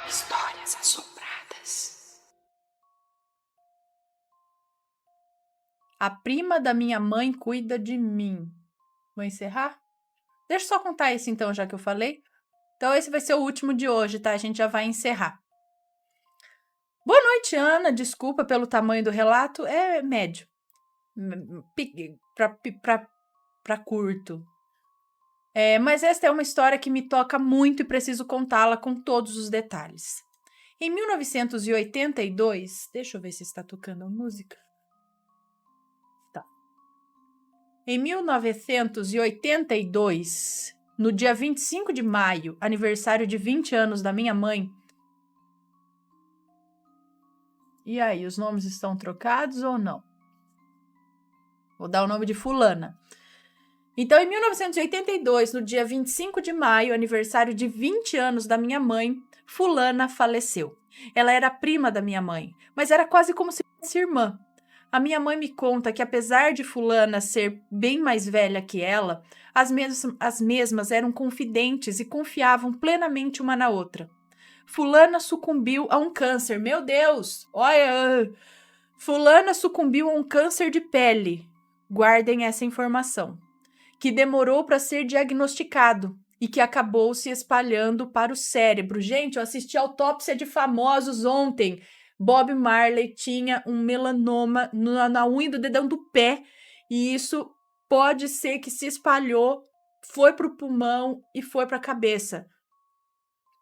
Histórias assombradas. A prima da minha mãe cuida de mim. Vou encerrar? Deixa eu só contar isso então, já que eu falei. Então esse vai ser o último de hoje, tá? A gente já vai encerrar. Boa noite, Ana. Desculpa pelo tamanho do relato. É médio. Pra curto. Mas esta é uma história que me toca muito e preciso contá-la com todos os detalhes. Em 1982, deixa eu ver se está tocando a música. Tá. Em 1982, no dia 25 de maio, aniversário de 20 anos da minha mãe. E aí, os nomes estão trocados ou não? Vou dar o nome de fulana. Então, em 1982, no dia 25 de maio, aniversário de 20 anos da minha mãe, fulana faleceu. Ela era prima da minha mãe, mas era quase como se fosse irmã. A minha mãe me conta que, apesar de fulana ser bem mais velha que ela, as mesmas eram confidentes e confiavam plenamente uma na outra. Fulana sucumbiu a um câncer. Meu Deus! Olha! Fulana sucumbiu a um câncer de pele. Guardem essa informação. Que demorou para ser diagnosticado e que acabou se espalhando para o cérebro. Gente, eu assisti a autópsia de famosos ontem. Bob Marley tinha um melanoma na unha do dedão do pé e isso pode ser que se espalhou, foi para o pulmão e foi para a cabeça.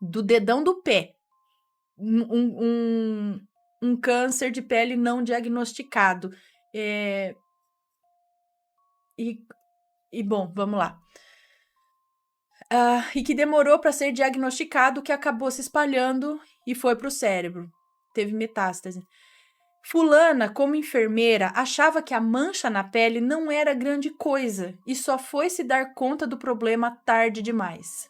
Do dedão do pé. Um câncer de pele não diagnosticado. Bom, vamos lá. E que demorou para ser diagnosticado, que acabou se espalhando e foi para o cérebro. Teve metástase. Fulana, como enfermeira, achava que a mancha na pele não era grande coisa e só foi se dar conta do problema tarde demais.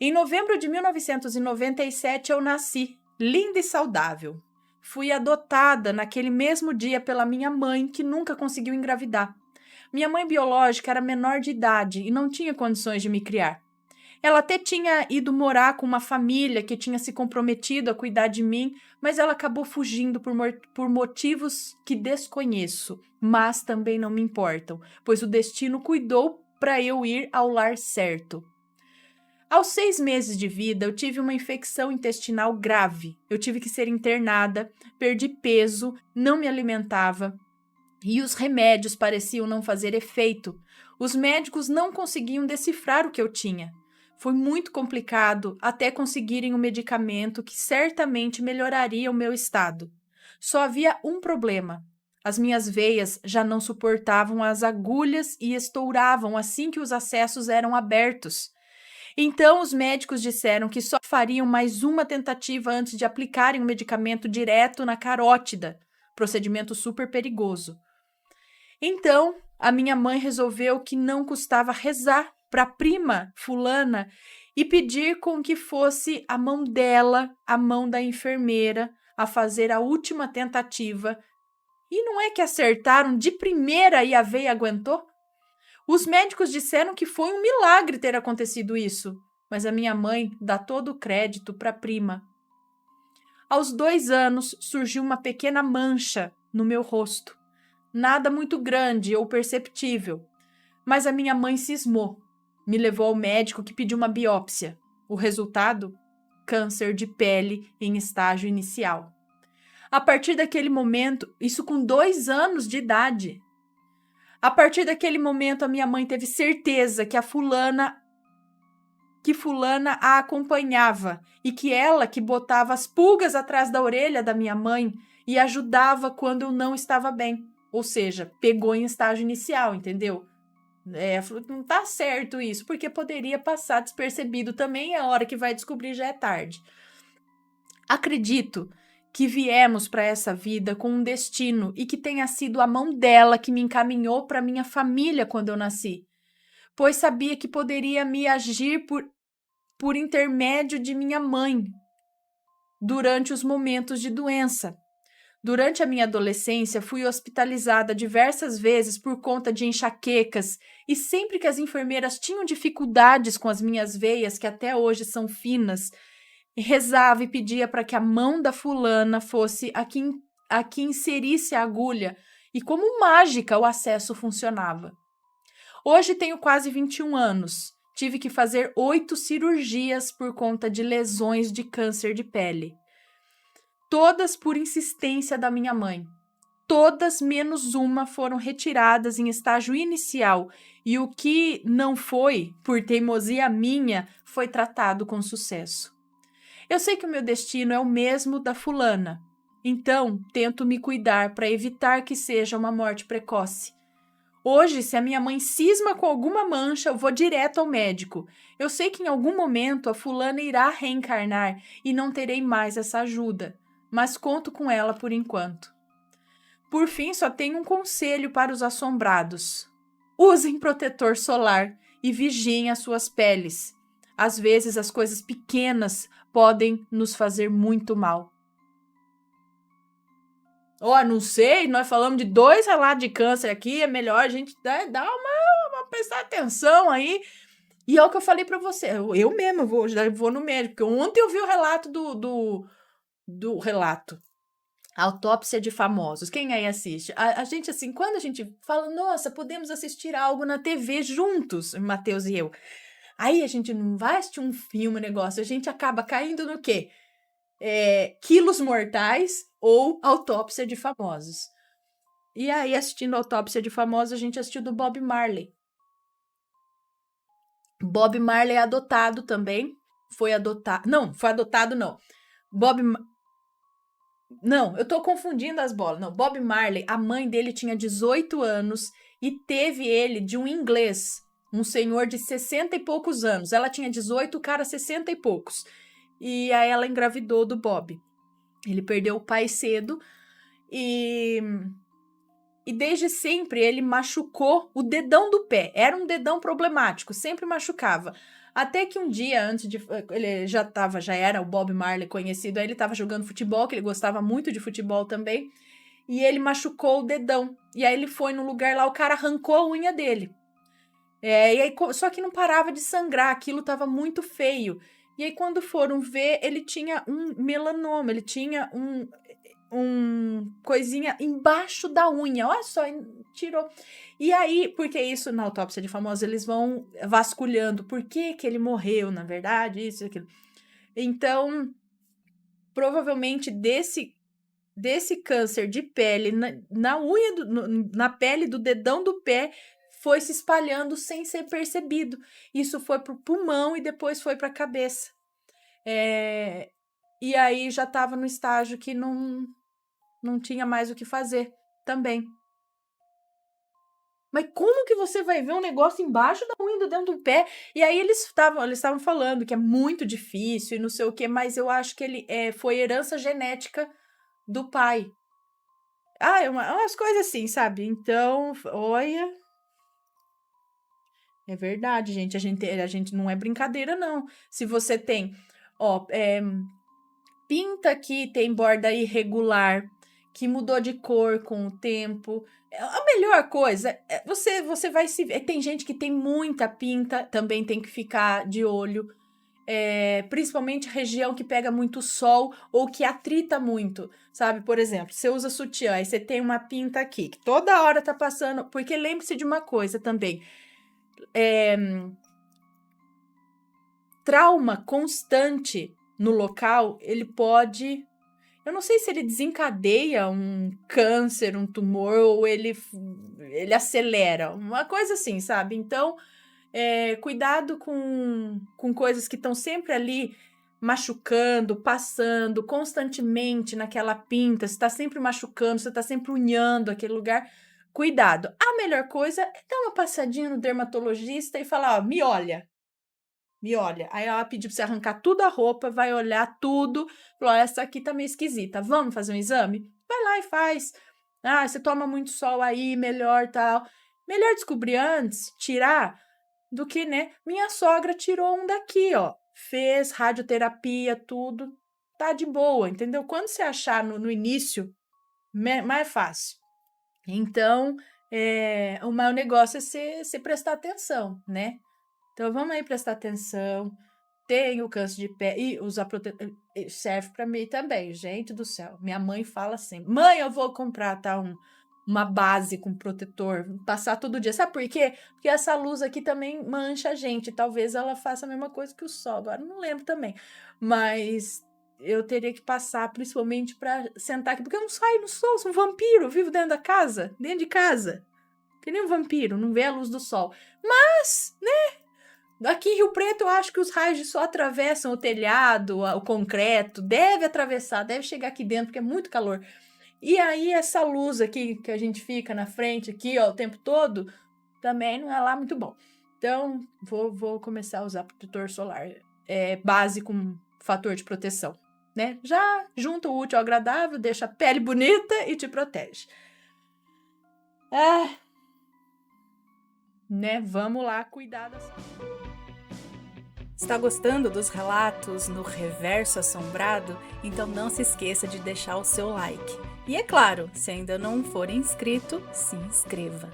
Em novembro de 1997 eu nasci, linda e saudável. Fui adotada naquele mesmo dia pela minha mãe, que nunca conseguiu engravidar. Minha mãe biológica era menor de idade e não tinha condições de me criar. Ela até tinha ido morar com uma família que tinha se comprometido a cuidar de mim, mas ela acabou fugindo por motivos que desconheço, mas também não me importam, pois o destino cuidou para eu ir ao lar certo. Aos 6 meses de vida, eu tive uma infecção intestinal grave. Eu tive que ser internada, perdi peso, não me alimentava e os remédios pareciam não fazer efeito. Os médicos não conseguiam decifrar o que eu tinha. Foi muito complicado até conseguirem um medicamento que certamente melhoraria o meu estado. Só havia um problema. As minhas veias já não suportavam as agulhas e estouravam assim que os acessos eram abertos. Então, os médicos disseram que só fariam mais uma tentativa antes de aplicarem o medicamento direto na carótida, procedimento super perigoso. Então, a minha mãe resolveu que não custava rezar para a prima fulana e pedir com que fosse a mão dela, a mão da enfermeira, a fazer a última tentativa. E não é que acertaram de primeira e a veia aguentou? Os médicos disseram que foi um milagre ter acontecido isso, mas a minha mãe dá todo o crédito para a prima. Aos 2 anos, surgiu uma pequena mancha no meu rosto. Nada muito grande ou perceptível, mas a minha mãe cismou. Me levou ao médico que pediu uma biópsia. O resultado? Câncer de pele em estágio inicial. A partir daquele momento, isso com 2 anos de idade, a partir daquele momento, a minha mãe teve certeza que fulana a acompanhava e que ela que botava as pulgas atrás da orelha da minha mãe e ajudava quando eu não estava bem. Ou seja, pegou em estágio inicial, entendeu? Não tá certo isso, porque poderia passar despercebido também, a hora que vai descobrir já é tarde. Acredito que viemos para essa vida com um destino e que tenha sido a mão dela que me encaminhou para minha família quando eu nasci, pois sabia que poderia me agir por intermédio de minha mãe durante os momentos de doença. Durante a minha adolescência, fui hospitalizada diversas vezes por conta de enxaquecas e sempre que as enfermeiras tinham dificuldades com as minhas veias, que até hoje são finas, rezava e pedia para que a mão da fulana fosse a que inserisse a agulha, e como mágica o acesso funcionava. Hoje tenho quase 21 anos. Tive que fazer 8 cirurgias por conta de lesões de câncer de pele. Todas por insistência da minha mãe. Todas menos uma foram retiradas em estágio inicial, e o que não foi, por teimosia minha, foi tratado com sucesso. Eu sei que o meu destino é o mesmo da fulana, então tento me cuidar para evitar que seja uma morte precoce. Hoje, se a minha mãe cisma com alguma mancha, eu vou direto ao médico. Eu sei que em algum momento a fulana irá reencarnar e não terei mais essa ajuda, mas conto com ela por enquanto. Por fim, só tenho um conselho para os assombrados. Usem protetor solar e vigiem as suas peles. Às vezes as coisas pequenas podem nos fazer muito mal. Não sei, nós falamos de 2 relatos de câncer aqui, é melhor a gente dar uma prestar atenção aí. E é o que eu falei pra você, eu mesma vou no médico, porque ontem eu vi o relato do relato. Autópsia de famosos. Quem aí assiste? A gente, assim, quando a gente fala, nossa, podemos assistir algo na TV juntos, Matheus e eu. Aí a gente não vai assistir um filme, negócio, a gente acaba caindo no quê? Quilos Mortais ou Autópsia de Famosos. E aí, assistindo Autópsia de Famosos, a gente assistiu do Bob Marley. Bob Marley é adotado também. Foi adotado. Não, foi adotado não. Não, eu tô confundindo as bolas. Não, Bob Marley, a mãe dele tinha 18 anos e teve ele de um inglês, um senhor de 60 e poucos anos. Ela tinha 18, o cara 60 e poucos. E aí ela engravidou do Bob. Ele perdeu o pai cedo e desde sempre ele machucou o dedão do pé. Era um dedão problemático, sempre machucava. Até que um dia, antes de. Ele já era o Bob Marley conhecido, aí ele estava jogando futebol, que ele gostava muito de futebol também. E ele machucou o dedão. E aí ele foi no lugar lá, o cara arrancou a unha dele. E aí, só que não parava de sangrar, aquilo estava muito feio. E aí, quando foram ver, ele tinha um melanoma, ele tinha um coisinha embaixo da unha. Olha só, tirou. E aí, porque isso na autópsia de famosos, eles vão vasculhando por que ele morreu, na verdade, isso e aquilo. Então, provavelmente desse câncer de pele na unha, na pele do dedão do pé, foi se espalhando sem ser percebido. Isso foi pro pulmão e depois foi pra cabeça. E aí já estava no estágio que não tinha mais o que fazer também. Mas como que você vai ver um negócio embaixo da unha, dentro do pé? E aí eles estavam falando que é muito difícil e não sei o quê, mas eu acho que ele foi herança genética do pai. Umas coisas assim, sabe? Então, olha. É verdade, gente. A gente não é brincadeira, não. Se você tem, pinta que tem borda irregular, que mudou de cor com o tempo. A melhor coisa é você vai se ver. Tem gente que tem muita pinta, também tem que ficar de olho. Principalmente região que pega muito sol ou que atrita muito, sabe? Por exemplo, você usa sutiã, aí você tem uma pinta aqui, que toda hora tá passando. Porque lembre-se de uma coisa também. Trauma constante no local, ele pode. Eu não sei se ele desencadeia um câncer, um tumor, ou ele acelera, uma coisa assim, sabe? Então, cuidado com coisas que estão sempre ali machucando, passando constantemente naquela pinta, você está sempre machucando, você está sempre unhando aquele lugar. Cuidado. A melhor coisa é dar uma passadinha no dermatologista e falar, ó, me olha. Me olha. Aí ela pediu pra você arrancar tudo a roupa, vai olhar tudo. Falou: essa aqui tá meio esquisita. Vamos fazer um exame? Vai lá e faz. Você toma muito sol aí, melhor tal. Melhor descobrir antes, tirar, do que, né? Minha sogra tirou um daqui, ó. Fez radioterapia, tudo. Tá de boa, entendeu? Quando você achar no início, mais fácil. Então, o maior negócio é você prestar atenção, né? Então, vamos aí prestar atenção. tenho câncer de pele e usar protetor serve pra mim também, gente do céu. Minha mãe fala assim: "Mãe, eu vou comprar, tá, uma base com protetor, passar todo dia". Sabe por quê? Porque essa luz aqui também mancha a gente, talvez ela faça a mesma coisa que o sol, agora não lembro também. Mas eu teria que passar, principalmente pra sentar aqui, porque eu não saio no sol, sou um vampiro, eu vivo dentro de casa. Que nem um vampiro, não vê a luz do sol. Mas, né, aqui em Rio Preto eu acho que os raios de sol atravessam o telhado, o concreto, deve atravessar, deve chegar aqui dentro, porque é muito calor. E aí essa luz aqui que a gente fica na frente aqui, ó, o tempo todo, também não é lá muito bom. Então, vou começar a usar protetor solar, base com fator de proteção, né? Já junta o útil ao agradável, deixa a pele bonita e te protege. Né? Vamos lá cuidar da saúde. Está gostando dos relatos no Reverso Assombrado? Então não se esqueça de deixar o seu like. E é claro, se ainda não for inscrito, se inscreva.